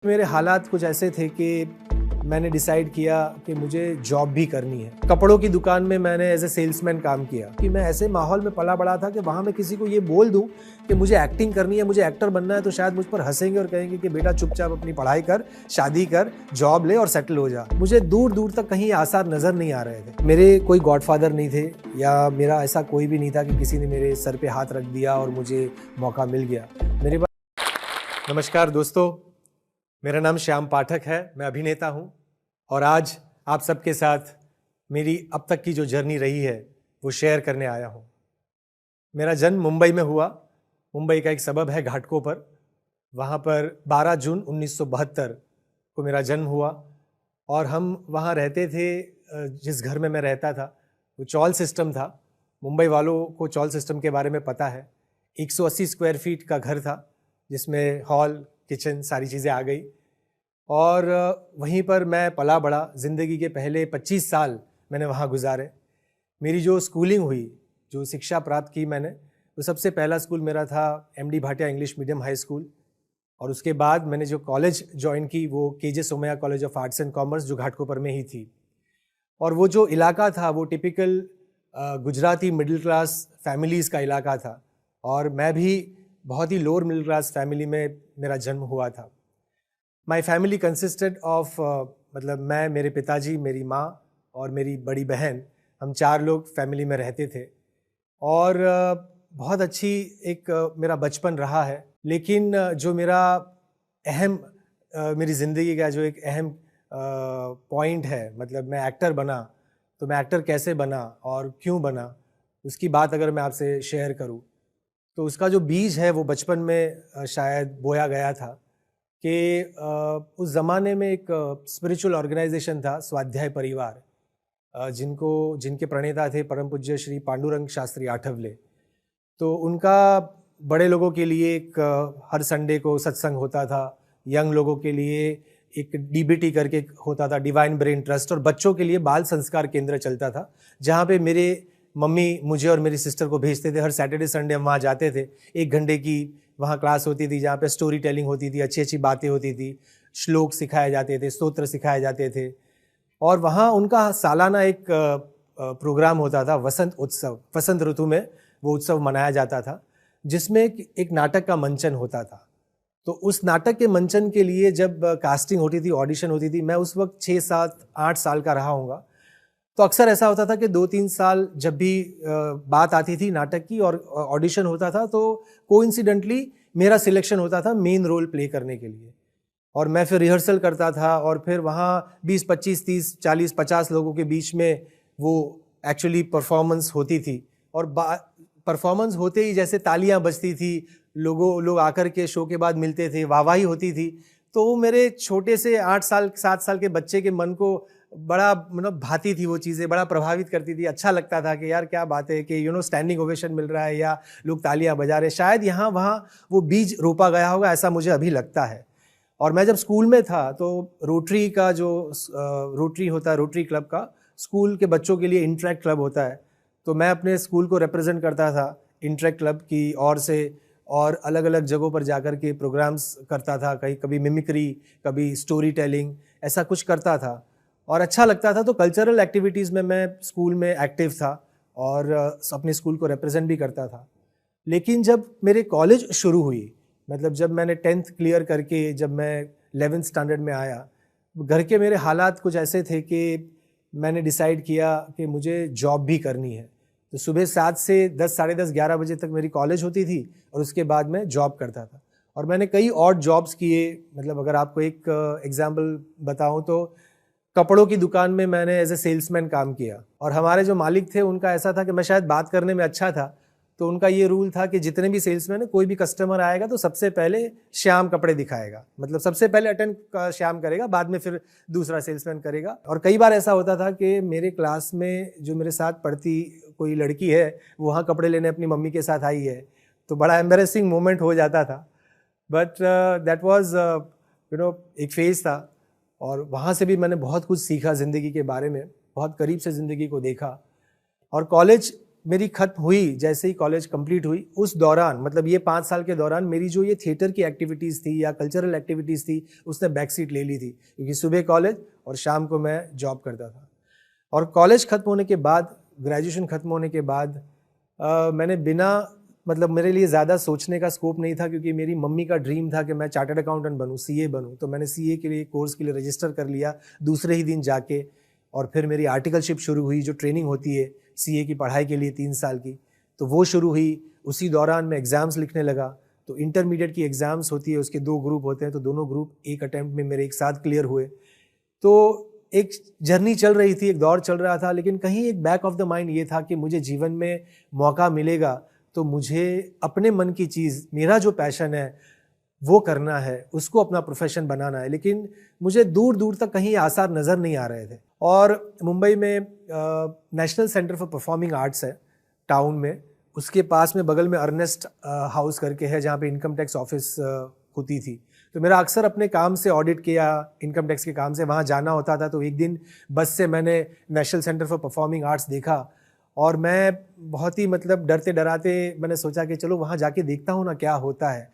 मेरे हालात कुछ ऐसे थे कि मैंने डिसाइड किया कि मुझे जॉब भी करनी है। कपड़ों की दुकान में मैंने एज ए सेल्समैन काम किया कि मैं ऐसे माहौल में पला बड़ा था कि वहाँ मैं किसी को ये बोल दूँ कि मुझे एक्टिंग करनी है, मुझे एक्टर बनना है, तो शायद मुझ पर हंसेंगे और कहेंगे कि बेटा चुपचाप अपनी पढ़ाई कर, शादी कर, जॉब ले और सेटल हो जा। मुझे दूर दूर तक कहीं आसार नज़र नहीं आ रहे थे। मेरे कोई गॉडफादर नहीं थे या मेरा ऐसा कोई भी नहीं था कि किसी ने मेरे सर पे हाथ रख दिया और मुझे मौका मिल गया। मेरे पास नमस्कार दोस्तों, मेरा नाम श्याम पाठक है, मैं अभिनेता हूँ और आज आप सबके साथ मेरी अब तक की जो जर्नी रही है वो शेयर करने आया हूँ। मेरा जन्म मुंबई में हुआ। मुंबई का एक सबब है घाटकोपर, वहाँ पर 12 जून 1972 को मेरा जन्म हुआ और हम वहाँ रहते थे। जिस घर में मैं रहता था वो चॉल सिस्टम था। मुंबई वालों को चॉल सिस्टम के बारे में पता है। 180 स्क्वायर फीट का घर था जिसमें हॉल, किचन, सारी चीज़ें आ गई और वहीं पर मैं पला बड़ा। ज़िंदगी के पहले 25 साल मैंने वहाँ गुजारे। मेरी जो स्कूलिंग हुई, जो शिक्षा प्राप्त की मैंने, तो सबसे पहला स्कूल मेरा था MD Bhatia English medium high school और उसके बाद मैंने जो कॉलेज ज्वाइन की वो KJ Somaiya college of arts and commerce, जो घाटकोपर में ही थी। और वो जो इलाका था वो typical Gujarati middle class families का इलाका था और मैं भी बहुत ही लोअर मिडिल क्लास फैमिली में मेरा जन्म हुआ था। माई फैमिली कंसिस्टेड ऑफ मतलब मैं, मेरे पिताजी, मेरी माँ और मेरी बड़ी बहन, हम 4 लोग फैमिली में रहते थे और बहुत अच्छी एक मेरा बचपन रहा है। लेकिन जो मेरा अहम मेरी ज़िंदगी का जो एक अहम पॉइंट है, मतलब मैं एक्टर बना, तो मैं एक्टर कैसे बना और क्यों बना, उसकी बात अगर मैं आपसे शेयर करूं तो उसका जो बीज है वो बचपन में शायद बोया गया था कि उस ज़माने में एक स्पिरिचुअल ऑर्गेनाइजेशन था स्वाध्याय परिवार, जिनके प्रणेता थे परम पूज्य श्री पांडुरंग शास्त्री आठवले। तो उनका बड़े लोगों के लिए एक हर संडे को सत्संग होता था, यंग लोगों के लिए एक DBT करके होता था, डिवाइन ब्रेन ट्रस्ट, और बच्चों के लिए बाल संस्कार केंद्र चलता था, जहाँ पे मेरे मम्मी मुझे और मेरी सिस्टर को भेजते थे। हर सैटरडे संडे हम वहाँ जाते थे। 1 घंटे की वहाँ क्लास होती थी जहाँ पे स्टोरी टेलिंग होती थी, अच्छी अच्छी बातें होती थी, श्लोक सिखाए जाते थे, स्तोत्र सिखाए जाते थे। और वहाँ उनका सालाना एक प्रोग्राम होता था, वसंत उत्सव। वसंत ऋतु में वो उत्सव मनाया जाता था जिसमें एक नाटक का मंचन होता था। तो उस नाटक के मंचन के लिए जब कास्टिंग होती थी, ऑडिशन होती थी, मैं उस वक्त 6, 7, 8 साल का रहा होऊंगा। तो अक्सर ऐसा होता था कि 2-3 साल जब भी बात आती थी नाटक की और ऑडिशन होता था तो कोइंसिडेंटली मेरा सिलेक्शन होता था मेन रोल प्ले करने के लिए। और मैं फिर रिहर्सल करता था और फिर वहाँ 20, 25, 30, 40, 50 लोगों के बीच में वो एक्चुअली परफॉर्मेंस होती थी। और परफॉर्मेंस होते ही जैसे तालियां बजती थी, लोग आकर के शो के बाद मिलते थे, वाहवाही होती थी। तो वो मेरे छोटे से 8 साल 7 साल के बच्चे के मन को बड़ा मतलब भाती थी, वो चीज़ें बड़ा प्रभावित करती थी। अच्छा लगता था कि यार क्या बात है कि स्टैंडिंग ओवेशन मिल रहा है या लोग तालियां बजा रहे। शायद यहाँ वहाँ वो बीज रोपा गया होगा, ऐसा मुझे अभी लगता है। और मैं जब स्कूल में था तो रोटरी का जो रोटरी होता है, रोटरी क्लब का, स्कूल के बच्चों के लिए इंटरेक्ट क्लब होता है, तो मैं अपने स्कूल को रिप्रेजेंट करता था इंटरेक्ट क्लब की ओर से और अलग अलग जगहों पर जाकर के प्रोग्राम्स करता था। कभी मिमिक्री, कभी स्टोरी टेलिंग, ऐसा कुछ करता था और अच्छा लगता था। तो कल्चरल एक्टिविटीज़ में मैं स्कूल में एक्टिव था और अपने स्कूल को रिप्रेजेंट भी करता था। लेकिन जब मेरे कॉलेज शुरू हुई, मतलब जब मैंने 10th क्लियर करके जब मैं 11th स्टैंडर्ड में आया, घर के मेरे हालात कुछ ऐसे थे कि मैंने डिसाइड किया कि मुझे जॉब भी करनी है। तो सुबह 7 से 10, साढ़े 10, 11 बजे तक मेरी कॉलेज होती थी और उसके बाद मैं जॉब करता था। और मैंने कई ऑड जॉब्स किए। मतलब अगर आपको एक एग्जाम्पल बताऊं तो कपड़ों की दुकान में मैंने एज ए सेल्समैन काम किया और हमारे जो मालिक थे उनका ऐसा था कि मैं शायद बात करने में अच्छा था, तो उनका ये रूल था कि जितने भी सेल्समैन है, कोई भी कस्टमर आएगा तो सबसे पहले श्याम कपड़े दिखाएगा, मतलब सबसे पहले अटेंड श्याम करेगा, बाद में फिर दूसरा सेल्समैन करेगा। और कई बार ऐसा होता था कि मेरे क्लास में जो मेरे साथ पढ़ती कोई लड़की है वो वहाँ कपड़े लेने अपनी मम्मी के साथ आई है, तो बड़ा एम्बेरसिंग मोमेंट हो जाता था। बट दैट वाज एक फेज था और वहाँ से भी मैंने बहुत कुछ सीखा ज़िंदगी के बारे में, बहुत करीब से ज़िंदगी को देखा। और कॉलेज मेरी खत्म हुई, जैसे ही कॉलेज कंप्लीट हुई, उस दौरान मतलब ये 5 साल के दौरान मेरी जो ये थिएटर की एक्टिविटीज़ थी या कल्चरल एक्टिविटीज़ थी, उसने बैक सीट ले ली थी, क्योंकि सुबह कॉलेज और शाम को मैं जॉब करता था। और कॉलेज ख़त्म होने के बाद, ग्रेजुएशन ख़त्म होने के बाद मैंने बिना मतलब मेरे लिए ज़्यादा सोचने का स्कोप नहीं था, क्योंकि मेरी मम्मी का ड्रीम था कि मैं चार्टर्ड अकाउंटेंट बनूँ, सीए बनूँ। तो मैंने सीए के लिए कोर्स के लिए रजिस्टर कर लिया दूसरे ही दिन जाके, और फिर मेरी आर्टिकलशिप शुरू हुई, जो ट्रेनिंग होती है सीए की पढ़ाई के लिए 3 साल की, तो वो शुरू हुई। उसी दौरान मैं एग्ज़ाम्स लिखने लगा। तो इंटरमीडिएट की एग्ज़ाम्स होती है, उसके 2 ग्रुप होते हैं, तो दोनों ग्रुप एक अटैम्प्ट में मेरे एक साथ क्लियर हुए। तो एक जर्नी चल रही थी, एक दौर चल रहा था, लेकिन कहीं एक बैक ऑफ द माइंड ये था कि मुझे जीवन में मौका मिलेगा तो मुझे अपने मन की चीज़, मेरा जो पैशन है वो करना है, उसको अपना प्रोफेशन बनाना है। लेकिन मुझे दूर दूर तक कहीं आसार नज़र नहीं आ रहे थे। और मुंबई में national centre for performing arts है टाउन में, उसके पास में बगल में अर्नेस्ट हाउस करके है, जहाँ पे इनकम टैक्स ऑफिस होती थी। तो मेरा अक्सर अपने काम से, ऑडिट के या इनकम टैक्स के काम से वहाँ जाना होता था। तो एक दिन बस से मैंने national centre for performing arts देखा, और मैं बहुत ही मतलब डरते डराते मैंने सोचा कि चलो वहाँ जाके देखता हूँ ना क्या होता है।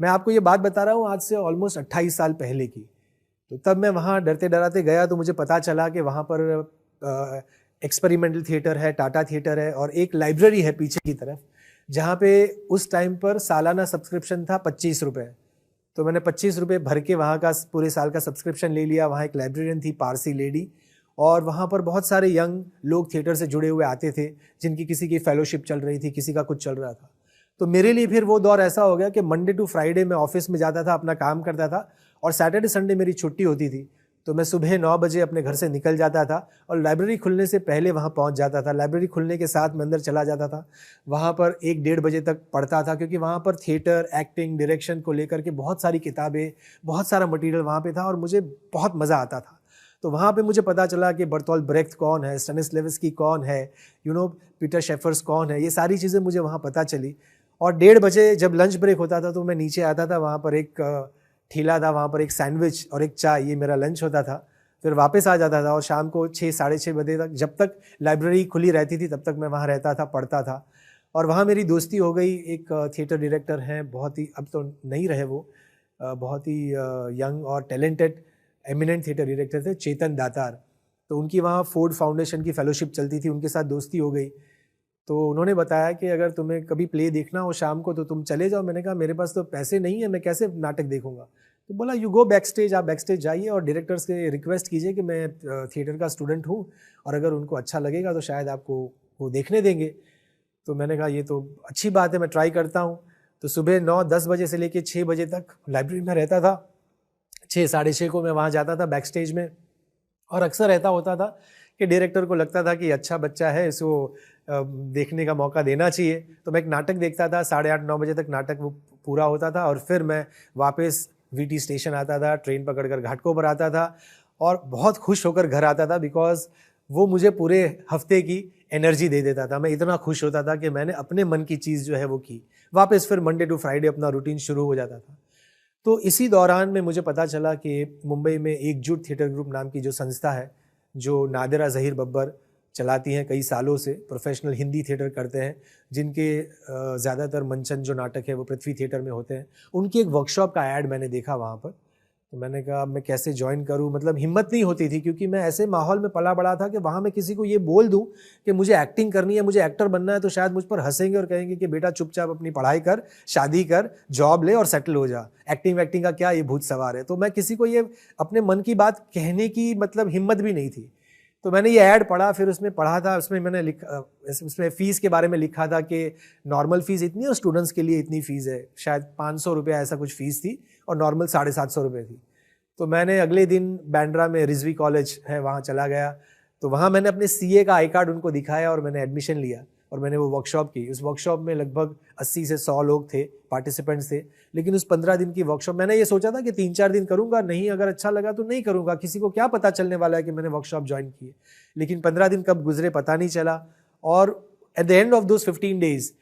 मैं आपको ये बात बता रहा हूँ आज से ऑलमोस्ट 28 साल पहले की। तो तब मैं वहाँ डरते डराते गया, तो मुझे पता चला कि वहाँ पर एक्सपेरिमेंटल थिएटर है, टाटा थिएटर है, और एक लाइब्रेरी है पीछे की तरफ, जहाँ पे उस टाइम पर सालाना सब्सक्रिप्शन था 25 रुपये। तो मैंने 25 रुपये भर के वहाँ का पूरे साल का सब्सक्रिप्शन ले लिया। वहाँ एक लाइब्रेरियन थी, पारसी लेडी, और वहाँ पर बहुत सारे यंग लोग थिएटर से जुड़े हुए आते थे, जिनकी किसी की फेलोशिप चल रही थी, किसी का कुछ चल रहा था। तो मेरे लिए फिर वो दौर ऐसा हो गया कि मंडे टू फ्राइडे मैं ऑफिस में जाता था, अपना काम करता था, और सैटरडे संडे मेरी छुट्टी होती थी। तो मैं सुबह 9 बजे अपने घर से निकल जाता था और लाइब्रेरी खुलने से पहले वहाँ पहुँच जाता था। लाइब्रेरी खुलने के साथ मैं अंदर चला जाता था, वहाँ पर 1-1:30 बजे तक पढ़ता था, क्योंकि वहाँ पर थिएटर, एक्टिंग, डायरेक्शन को लेकर के बहुत सारी किताबें, बहुत सारा मटेरियल वहाँ पे था, और मुझे बहुत मज़ा आता था। तो वहाँ पे मुझे पता चला कि बर्टोल्ट ब्रेख्ट कौन है, स्टेनिस्लेवस्की कौन है, पीटर शेफर्स कौन है, ये सारी चीज़ें मुझे वहाँ पता चली। और 1:30 बजे जब लंच ब्रेक होता था तो मैं नीचे आता था, वहाँ पर एक ठेला था, वहाँ पर एक सैंडविच और एक चाय, ये मेरा लंच होता था। फिर वापस आ जाता था, और शाम को 6 साढ़े 6 बजे तक, जब तक लाइब्रेरी खुली रहती थी तब तक मैं वहाँ रहता था, पढ़ता था। और वहाँ मेरी दोस्ती हो गई। एक थिएटर डायरेक्टर हैं, बहुत ही, अब तो नहीं रहे वो, बहुत ही यंग और टैलेंटेड एमिनेंट थिएटर डायरेक्टर थे, चेतन दातार। तो उनकी वहाँ फोर्ड फाउंडेशन की फेलोशिप चलती थी, उनके साथ दोस्ती हो गई। तो उन्होंने बताया कि अगर तुम्हें कभी प्ले देखना हो शाम को तो तुम चले जाओ। मैंने कहा मेरे पास तो पैसे नहीं है, मैं कैसे नाटक देखूंगा। तो बोला यू गो बैक स्टेज, आप बैक स्टेज जाइए और डायरेक्टर से रिक्वेस्ट कीजिए कि मैं थिएटर का स्टूडेंट हूँ, और अगर उनको अच्छा लगेगा तो शायद आपको वो देखने देंगे। तो मैंने कहा ये तो अच्छी बात है, मैं ट्राई करता हूँ। तो सुबह 9-10 बजे से लेकर 6 बजे तक लाइब्रेरी में रहता था। 6 साढ़े 6 को मैं वहाँ जाता था बैक स्टेज में, और अक्सर ऐसा होता था कि डायरेक्टर को लगता था कि अच्छा बच्चा है, इसको देखने का मौका देना चाहिए। तो मैं एक नाटक देखता था, 8:30-9 बजे तक नाटक वो पूरा होता था, और फिर मैं वापस वीटी स्टेशन आता था, ट्रेन पकड़कर घाटकों पर आता था, और बहुत खुश होकर घर आता था, बिकॉज वो मुझे पूरे हफ्ते की एनर्जी दे देता था। मैं इतना खुश होता था कि मैंने अपने मन की चीज़ जो है वो की। वापस फिर मंडे टू फ्राइडे अपना रूटीन शुरू हो जाता था। तो इसी दौरान में मुझे पता चला कि मुंबई में एकजुट थिएटर ग्रुप नाम की जो संस्था है, जो नादिरा ज़हीर बब्बर चलाती हैं, कई सालों से प्रोफेशनल हिंदी थिएटर करते हैं, जिनके ज़्यादातर मंचन जो नाटक है वो पृथ्वी थिएटर में होते हैं, उनकी एक वर्कशॉप का ऐड मैंने देखा वहाँ पर। तो मैंने कहा मैं कैसे ज्वाइन करूँ, मतलब हिम्मत नहीं होती थी, क्योंकि मैं ऐसे माहौल में पला बड़ा था कि वहाँ मैं किसी को ये बोल दूँ कि मुझे एक्टिंग करनी है, मुझे एक्टर बनना है, तो शायद मुझ पर हंसेंगे और कहेंगे कि बेटा चुपचाप अपनी पढ़ाई कर, शादी कर, जॉब ले और सेटल हो जा, एक्टिंग वैक्टिंग का क्या ये भूत सवार है। तो मैं किसी को ये अपने मन की बात कहने की मतलब हिम्मत भी नहीं थी। तो मैंने ये ऐड पढ़ा, फिर उसमें पढ़ा था, उसमें मैंने लिखा, उसमें फ़ीस के बारे में लिखा था कि नॉर्मल फ़ीस इतनी और स्टूडेंट्स के लिए इतनी फ़ीस है, शायद 500 रुपये ऐसा कुछ फ़ीस थी, और नॉर्मल 750 रुपये थी। तो मैंने अगले दिन बांद्रा में रिजवी कॉलेज है वहाँ चला गया। तो वहाँ मैंने अपने सीए का आई कार्ड उनको दिखाया और मैंने एडमिशन लिया, और मैंने वो वर्कशॉप की। उस वर्कशॉप में लगभग 80 से 100 लोग थे, पार्टिसिपेंट्स थे। लेकिन उस 15 दिन की वर्कशॉप मैंने ये सोचा था कि 3-4 दिन करूँगा, नहीं अगर अच्छा लगा तो नहीं करूँगा, किसी को क्या पता चलने वाला है कि मैंने वर्कशॉप ज्वाइन की है। लेकिन 15 दिन कब गुजरे पता नहीं चला, और at the end of those 15 days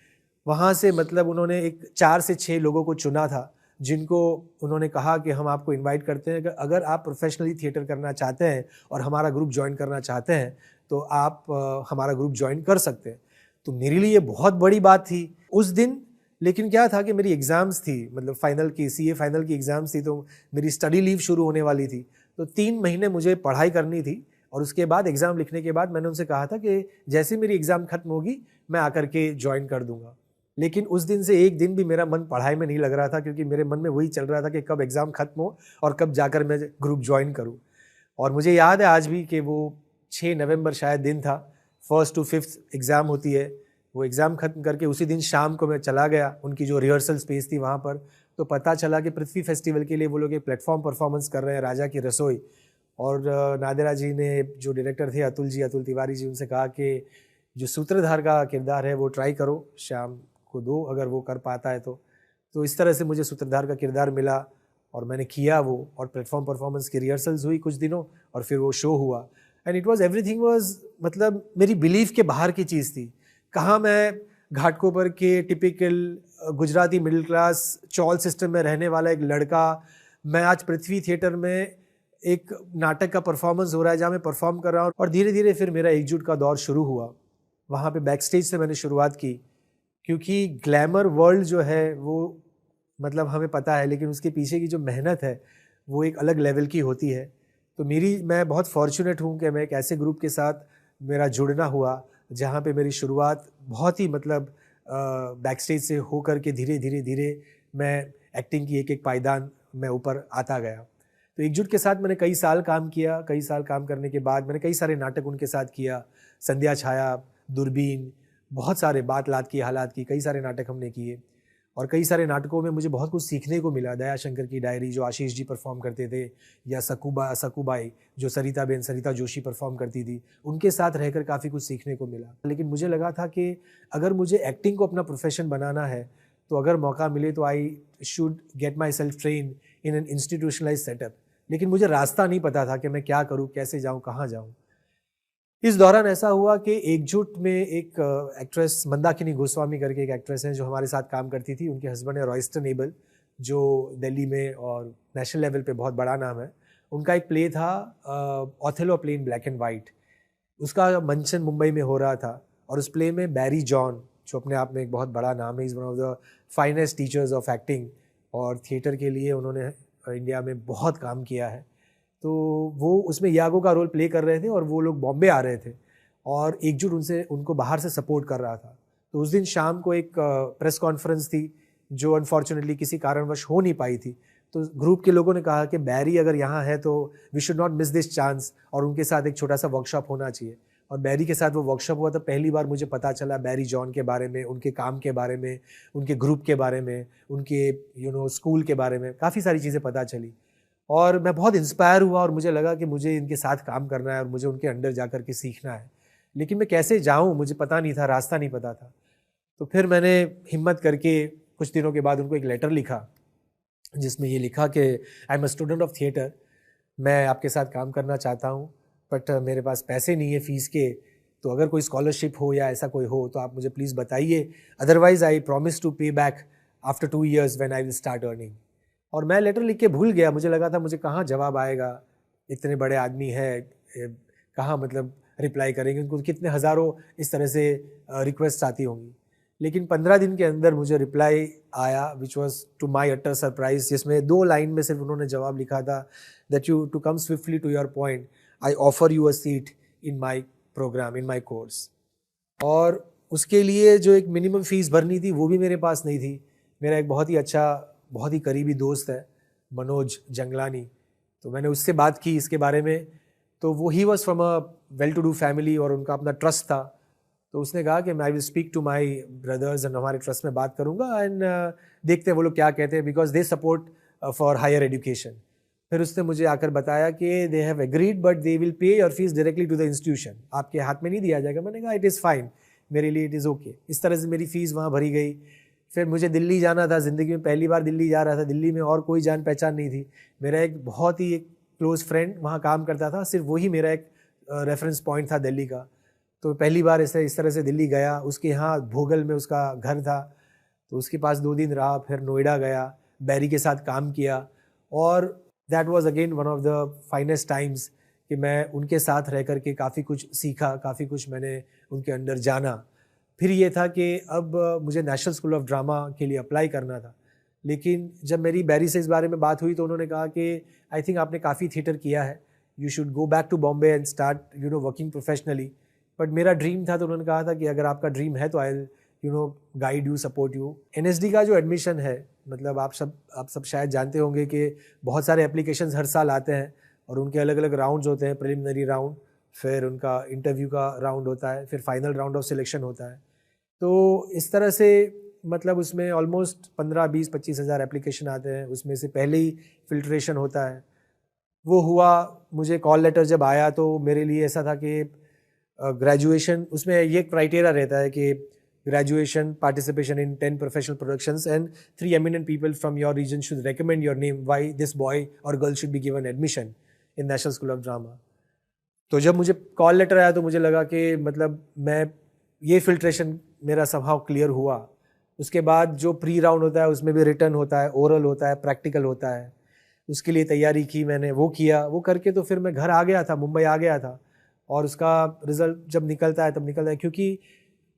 वहाँ से मतलब उन्होंने एक 4 से 6 लोगों को चुना था, जिनको उन्होंने कहा कि हम आपको इनवाइट करते हैं कि अगर आप प्रोफेशनली थिएटर करना चाहते हैं और हमारा ग्रुप ज्वाइन करना चाहते हैं तो आप हमारा ग्रुप ज्वाइन कर सकते हैं। तो मेरे लिए बहुत बड़ी बात थी उस दिन। लेकिन क्या था कि मेरी एग्ज़ाम्स थी, मतलब फाइनल की, सीए फाइनल की एग्ज़ाम्स थी, तो मेरी स्टडी लीव शुरू होने वाली थी। तो 3 महीने मुझे पढ़ाई करनी थी और उसके बाद एग्ज़ाम लिखने के बाद मैंने उनसे कहा था कि जैसे मेरी एग्ज़ाम खत्म होगी मैं आकर के ज्वाइन कर दूंगा। लेकिन उस दिन से एक दिन भी मेरा मन पढ़ाई में नहीं लग रहा था, क्योंकि मेरे मन में वही चल रहा था कि कब एग्ज़ाम खत्म हो और कब जाकर मैं ग्रुप ज्वाइन करूँ। और मुझे याद है आज भी कि वो 6 नवंबर शायद दिन था, 1st to 5th एग्ज़ाम होती है। वो एग्ज़ाम ख़त्म करके उसी दिन शाम को मैं चला गया उनकी जो रिहर्सल स्पेस थी वहाँ पर। तो पता चला कि पृथ्वी फेस्टिवल के लिए वो लोग एक प्लेटफॉर्म परफॉर्मेंस कर रहे हैं, राजा की रसोई। और नादिरा जी ने, जो डायरेक्टर थे अतुल तिवारी जी, उनसे कहा कि जो सूत्रधार का किरदार है वो ट्राई करो, शाम को दो, अगर वो कर पाता है तो इस तरह से मुझे सूत्रधार का किरदार मिला और मैंने किया वो। और प्लेटफॉर्म परफॉर्मेंस की रिहर्सल्स हुई कुछ दिनों और फिर वो शो हुआ। And it was everything was, मतलब मेरी बिलीफ के बाहर की चीज़ थी। कहाँ मैं घाटकोपर के टिपिकल गुजराती मिडिल क्लास चौल सिस्टम में रहने वाला एक लड़का, मैं आज पृथ्वी थिएटर में एक नाटक का परफॉर्मेंस हो रहा है जहाँ मैं परफॉर्म कर रहा हूँ। और धीरे धीरे फिर मेरा एकजुट का दौर शुरू हुआ। वहाँ पे बैक स्टेज से मैंने शुरुआत की, क्योंकि ग्लैमर वर्ल्ड जो है वो, मतलब हमें पता है, लेकिन उसके पीछे की जो मेहनत है वो एक अलग लेवल की होती है। तो मैं बहुत फॉर्चुनेट हूँ कि मैं एक ऐसे ग्रुप के साथ मेरा जुड़ना हुआ जहाँ पे मेरी शुरुआत बहुत ही, मतलब बैक स्टेज से होकर के धीरे धीरे मैं एक्टिंग की एक पायदान में ऊपर आता गया। तो एकजुट के साथ मैंने कई साल काम किया। कई साल काम करने के बाद मैंने कई सारे नाटक उनके साथ किया, संध्या छाया, दूरबीन, बहुत सारे बात लात की हालात की, कई सारे नाटक हमने किए। और कई सारे नाटकों में मुझे बहुत कुछ सीखने को मिला। दया शंकर की डायरी जो आशीष जी परफॉर्म करते थे, या सकुबाई जो सरिता जोशी परफॉर्म करती थी, उनके साथ रहकर काफ़ी कुछ सीखने को मिला। लेकिन मुझे लगा था कि अगर मुझे एक्टिंग को अपना प्रोफेशन बनाना है तो अगर मौका मिले तो I should get myself train in an institutionalise setup. लेकिन मुझे रास्ता नहीं पता था कि मैं क्या करूँ, कैसे जाऊँ, कहाँ जाऊँ। इस दौरान ऐसा हुआ कि एकजुट में एक एक्ट्रेस मंदाकिनी गोस्वामी करके एक एक्ट्रेस है जो हमारे साथ काम करती थी। उनके हस्बैंड है रॉयस्टन एबल, जो दिल्ली में और नेशनल लेवल पे बहुत बड़ा नाम है। उनका एक प्ले था Othello play in black and white. उसका मंचन मुंबई में हो रहा था और उस प्ले में बैरी जॉन, जो अपने आप में एक बहुत बड़ा नाम है, is one of the finest teachers of acting, और थिएटर के लिए उन्होंने इंडिया में बहुत काम किया है। तो वो उसमें यागो का रोल प्ले कर रहे थे और वो लोग बॉम्बे आ रहे थे और एकजुट उनको बाहर से सपोर्ट कर रहा था। तो उस दिन शाम को एक प्रेस कॉन्फ्रेंस थी जो अनफॉर्चुनेटली किसी कारणवश हो नहीं पाई थी। तो ग्रुप के लोगों ने कहा कि बैरी अगर यहाँ है तो we should not miss this chance, और उनके साथ एक छोटा सा वर्कशॉप होना चाहिए। और बैरी के साथ वो वर्कशॉप हुआ। तो पहली बार मुझे पता चला बैरी जॉन के बारे में, उनके काम के बारे में, उनके ग्रुप के बारे में, उनके स्कूल के बारे में, काफ़ी सारी चीज़ें पता चली। और मैं बहुत इंस्पायर हुआ और मुझे लगा कि मुझे इनके साथ काम करना है और मुझे उनके अंडर जा कर के सीखना है। लेकिन मैं कैसे जाऊं, मुझे पता नहीं था, रास्ता नहीं पता था। तो फिर मैंने हिम्मत करके कुछ दिनों के बाद उनको एक लेटर लिखा जिसमें ये लिखा कि I am a student of theatre, मैं आपके साथ काम करना चाहता हूँ, बट मेरे पास पैसे नहीं है फ़ीस के। तो अगर कोई स्कॉलरशिप हो या ऐसा कोई हो तो आप मुझे प्लीज़ बताइए, अदरवाइज़ आई प्रॉमिस टू पे back after 2 years when I will start earning. और मैं लेटर लिख के भूल गया। मुझे लगा था मुझे कहाँ जवाब आएगा, इतने बड़े आदमी है, कहाँ मतलब रिप्लाई करेंगे, उनको कितने हज़ारों इस तरह से रिक्वेस्ट आती होंगी। लेकिन 15 दिन के अंदर मुझे रिप्लाई आया, which was to my utter surprise, जिसमें 2 लाइन में सिर्फ उन्होंने जवाब लिखा था that you to come swiftly to your point I offer you a seat in my programme, in my course. और उसके लिए जो एक मिनिमम फ़ीस भरनी थी वो भी मेरे पास नहीं थी। मेरा एक बहुत ही अच्छा, बहुत ही करीबी दोस्त है मनोज जंगलानी, तो मैंने उससे बात की इसके बारे में। तो वो he was from a well to do family और उनका अपना ट्रस्ट था। तो उसने कहा कि I will speak to my brothers and हमारे ट्रस्ट में बात करूँगा एंड देखते हैं वो लोग क्या कहते हैं, because they support for higher education. फिर उसने मुझे आकर बताया कि they have agreed but they will pay your fees directly to the institution, आपके हाथ में नहीं दिया जाएगा। मैंने कहा इट इज़ फाइन, मेरे लिए इट इज़ ओके। इस तरह से मेरी फ़ीस वहाँ भरी गई। फिर मुझे दिल्ली जाना था, ज़िंदगी में पहली बार दिल्ली जा रहा था। दिल्ली में और कोई जान पहचान नहीं थी। मेरा एक बहुत ही एक क्लोज़ फ्रेंड वहाँ काम करता था, सिर्फ वही मेरा एक रेफरेंस पॉइंट था दिल्ली का। तो पहली बार इस तरह से दिल्ली गया। उसके यहाँ भोगल में उसका घर था, तो उसके पास 2 दिन रहा। फिर नोएडा गया, बैरी के साथ काम किया और that was again one of the finest times कि मैं उनके साथ रह कर के काफ़ी कुछ सीखा, काफ़ी कुछ मैंने उनके अंडर जाना। फिर ये था कि अब मुझे नेशनल स्कूल ऑफ ड्रामा के लिए अप्लाई करना था। लेकिन जब मेरी बैरी से इस बारे में बात हुई तो उन्होंने कहा कि आई थिंक आपने काफ़ी थिएटर किया है, you should go back to Bombay and start working professionally. But मेरा ड्रीम था, तो उन्होंने कहा था कि अगर आपका ड्रीम है तो आई guide you, support you. NSD का जो एडमिशन है, मतलब आप सब शायद जानते होंगे कि बहुत सारे एप्लीकेशंस हर साल आते हैं और उनके अलग अलग राउंड्स होते हैं। प्रिलिमिनरी राउंड, फिर उनका इंटरव्यू का राउंड होता है, फिर फाइनल राउंड ऑफ सिलेक्शन होता है। तो इस तरह से मतलब उसमें ऑलमोस्ट 15-20-25 हज़ार एप्लीकेशन आते हैं, उसमें से पहले ही फिल्ट्रेशन होता है। वो हुआ, मुझे कॉल लेटर जब आया तो मेरे लिए ऐसा था कि ग्रेजुएशन, उसमें ये क्राइटेरिया रहता है कि graduation, participation in 10 professional productions and 3 eminent people from your region should recommend your name why this boy और girl should be given admission in National School of Drama. तो जब मुझे कॉल लेटर आया तो मुझे लगा कि मतलब मैं ये फिल्ट्रेशन मेरा समहाउ क्लियर हुआ। उसके बाद जो प्री राउंड होता है उसमें भी रिटर्न होता है, ओरल होता है, प्रैक्टिकल होता है। उसके लिए तैयारी की मैंने, वो किया, वो करके तो फिर मैं घर आ गया था, मुंबई आ गया था। और उसका रिज़ल्ट जब निकलता है तब निकलता है, क्योंकि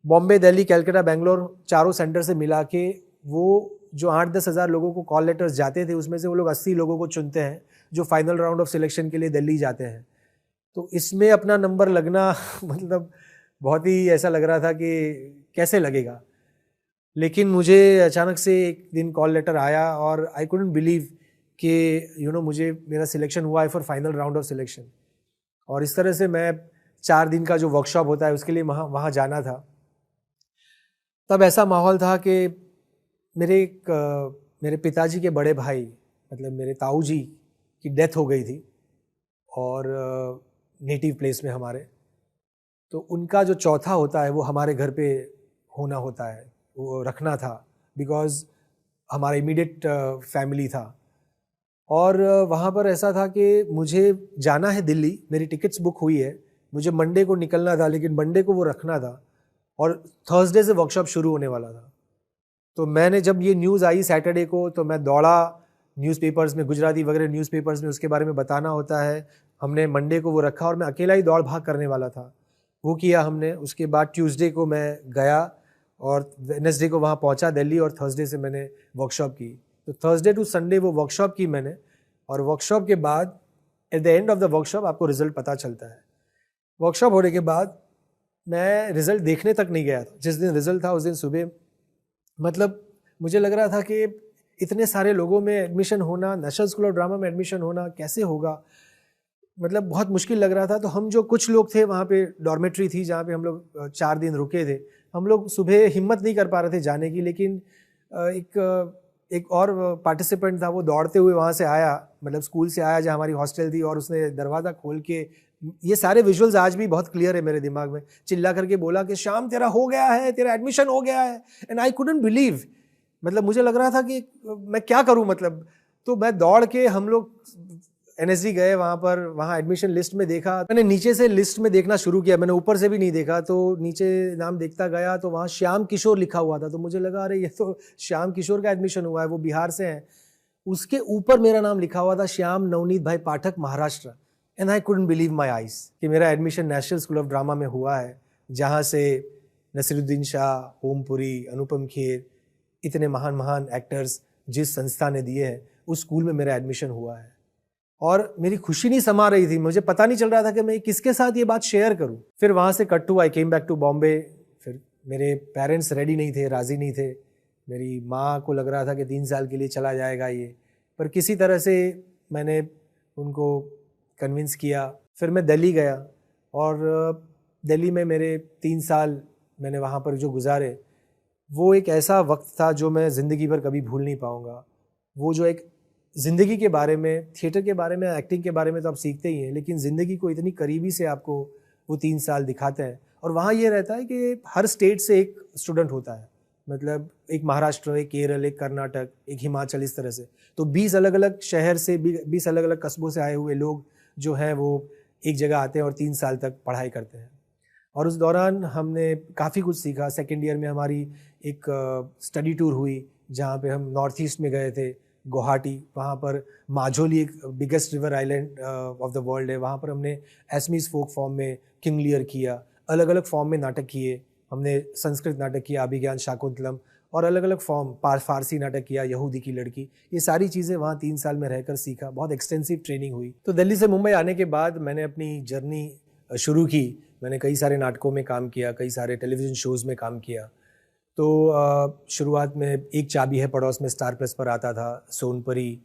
बॉम्बे, दिल्ली, कलकत्ता, बेंगलोर चारों सेंटर से मिला के वो जो 8-10 हज़ार लोगों को कॉल लेटर्स जाते थे, उसमें से वो लोग 80 लोगों को चुनते हैं जो फाइनल राउंड ऑफ सिलेक्शन के लिए दिल्ली जाते हैं। तो इसमें अपना नंबर लगना मतलब बहुत ही ऐसा लग रहा था कि कैसे लगेगा। लेकिन मुझे अचानक से एक दिन कॉल लेटर आया और आई कुडंट बिलीव कि मुझे मेरा सिलेक्शन हुआ है for final round of selection. और इस तरह से मैं 4 दिन का जो वर्कशॉप होता है उसके लिए वहाँ जाना था। तब ऐसा माहौल था कि मेरे पिताजी के बड़े भाई, मतलब मेरे ताऊ जी की डेथ हो गई थी और नेटिव प्लेस में हमारे, तो उनका जो चौथा होता है वो हमारे घर पे होना होता है, वो रखना था, बिकॉज़ हमारा इमीडिएट फैमिली था। और वहाँ पर ऐसा था कि मुझे जाना है दिल्ली, मेरी टिकट्स बुक हुई है, मुझे मंडे को निकलना था, लेकिन मंडे को वो रखना था और थर्सडे से वर्कशॉप शुरू होने वाला था। तो मैंने जब ये न्यूज़ आई सैटरडे को, तो मैं दौड़ा न्यूज़पेपर्स में, गुजराती वगैरह न्यूज़पेपर्स में उसके बारे में बताना होता है। हमने मंडे को वो रखा और मैं अकेला ही दौड़ भाग करने वाला था, वो किया हमने। उसके बाद ट्यूसडे को मैं गया और वेडनेसडे को वहाँ पहुँचा दिल्ली और थर्सडे से मैंने वर्कशॉप की। तो थर्सडे टू संडे वो वर्कशॉप की मैंने, और वर्कशॉप के बाद at the end of the workshop आपको रिज़ल्ट पता चलता है। वर्कशॉप होने के बाद मैं रिज़ल्ट देखने तक नहीं गया था। जिस दिन रिज़ल्ट था उस दिन सुबह, मतलब मुझे लग रहा था कि इतने सारे लोगों में एडमिशन होना, नेशनल स्कूल ऑफ ड्रामा में एडमिशन होना कैसे होगा, मतलब बहुत मुश्किल लग रहा था। तो हम जो कुछ लोग थे वहाँ पे, डॉर्मेट्री थी जहाँ पे हम लोग 4 दिन रुके थे, हम लोग सुबह हिम्मत नहीं कर पा रहे थे जाने की। लेकिन एक और पार्टिसिपेंट था, वो दौड़ते हुए वहाँ से आया, मतलब स्कूल से आया जहाँ हमारी हॉस्टल थी, और उसने दरवाज़ा खोल के, ये सारे विजुअल्स आज भी बहुत क्लियर है मेरे दिमाग में, चिल्ला करके बोला कि श्याम तेरा हो गया है, तेरा एडमिशन हो गया है। एंड आई कुडंट बिलीव, मतलब मुझे लग रहा था कि मैं क्या करूं, मतलब। तो मैं दौड़ के, हम लोग एनएसडी गए वहाँ पर, वहाँ एडमिशन लिस्ट में देखा, मैंने नीचे से लिस्ट में देखना शुरू किया, मैंने ऊपर से भी नहीं देखा। तो नीचे नाम देखता गया तो वहाँ श्याम किशोर लिखा हुआ था। तो मुझे लगा अरे ये तो श्याम किशोर का एडमिशन हुआ है, वो बिहार से हैं। उसके ऊपर मेरा नाम लिखा हुआ था Shyam Navneet bhai Pathak, Maharashtra. And I couldn't believe my eyes कि मेरा admission National School of Drama में हुआ है, जहाँ से नसीरुद्दीन शाह, ओमपुरी, अनुपम खेर, इतने महान महान एक्टर्स जिस संस्था ने दिए हैं, उस स्कूल में मेरा एडमिशन हुआ है। और मेरी खुशी नहीं समा रही थी, मुझे पता नहीं चल रहा था कि मैं किसके साथ ये बात शेयर करूं। फिर वहाँ से cut to I came back to Bombay. फिर मेरे पेरेंट्स रेडी नहीं थे, राज़ी नहीं थे। मेरी माँ को लग रहा था कि 3 साल के लिए चला जाएगा ये, पर किसी तरह से मैंने उनको कन्विंस किया। फिर मैं दिल्ली गया और दिल्ली में मेरे 3 साल मैंने वहाँ पर जो गुजारे, वो एक ऐसा वक्त था जो मैं ज़िंदगी भर कभी भूल नहीं पाऊँगा। वो जो एक ज़िंदगी के बारे में, थिएटर के बारे में, एक्टिंग के बारे में तो आप सीखते ही हैं, लेकिन ज़िंदगी को इतनी करीबी से आपको वो 3 साल दिखाते हैं। और वहाँ ये रहता है कि हर स्टेट से एक स्टूडेंट होता है, मतलब एक महाराष्ट्र, एक केरल, एक कर्नाटक, एक हिमाचल, इस तरह से। तो 20 अलग अलग शहर से, 20 अलग अलग कस्बों से आए हुए लोग जो हैं वो एक जगह आते हैं और 3 साल तक पढ़ाई करते हैं। और उस दौरान हमने काफ़ी कुछ सीखा। सेकेंड ईयर में हमारी एक स्टडी टूर हुई, जहाँ पे हम नॉर्थ ईस्ट में गए थे, गुवाहाटी। वहाँ पर माजोली एक biggest river island of the world है, वहाँ पर हमने एस्मीज फोक फॉर्म में किंग लियर किया, अलग अलग फॉर्म में नाटक किए हमने संस्कृत नाटक किया, अभिज्ञान शाकुंतलम, और अलग अलग फॉर्म, फारसी नाटक किया, यहूदी की लड़की, ये सारी चीज़ें वहाँ 3 साल में रहकर सीखा। बहुत एक्सटेंसिव ट्रेनिंग हुई। तो दिल्ली से मुंबई आने के बाद मैंने अपनी जर्नी शुरू की। मैंने कई सारे नाटकों में काम किया, कई सारे टेलीविज़न शोज़ में काम किया। तो शुरुआत में एक चाबी है पड़ोस में स्टार प्लस पर आता था, सोनपरी,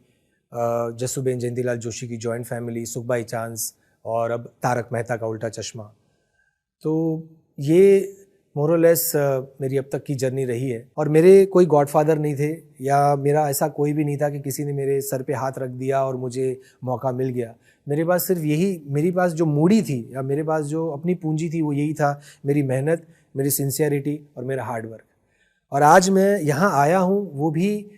जसूबेन जयंतीलाल जोशी की जॉइंट फैमिली, सुख बाई चांस, और अब तारक मेहता का उल्टा चश्मा। तो ये मोरलेस मेरी अब तक की जर्नी रही है। और मेरे कोई गॉडफादर नहीं थे, या मेरा ऐसा कोई भी नहीं था कि किसी ने मेरे सर पे हाथ रख दिया और मुझे मौका मिल गया। मेरे पास सिर्फ यही, मेरे पास जो मूडी थी या मेरे पास जो अपनी पूंजी थी वो यही था, मेरी मेहनत, मेरी सिंसियरिटी और मेरा हार्डवर्क। और आज मैं यहाँ आया हूँ, वो भी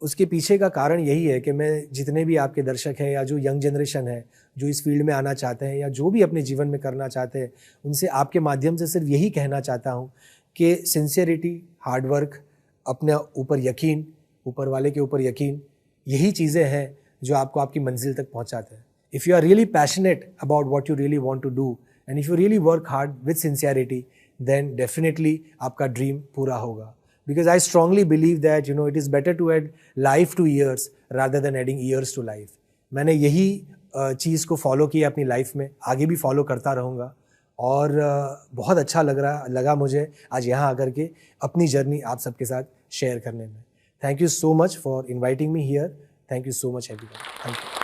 उसके पीछे का कारण यही है कि मैं जितने भी आपके दर्शक हैं या जो यंग जनरेशन है जो इस फील्ड में आना चाहते हैं या जो भी अपने जीवन में करना चाहते हैं, उनसे आपके माध्यम से सिर्फ यही कहना चाहता हूँ कि सिंसियरिटी, हार्डवर्क, अपने ऊपर यकीन, ऊपर वाले के ऊपर यकीन, यही चीज़ें हैं जो आपको आपकी मंजिल तक पहुँचाते हैं। If you are really passionate about what you really want to do and if you really work hard with sincerity, then definitely आपका ड्रीम पूरा होगा। Because I strongly believe that it is better to add life to years rather than adding years to life. मैंने यही चीज़ को follow किया अपनी life में, आगे भी फॉलो करता रहूँगा। और बहुत अच्छा लगा मुझे आज यहाँ आकर के अपनी जर्नी आप सबके साथ शेयर करने में। Thank you so much for inviting me here. Thank you so much everyone. Thank you.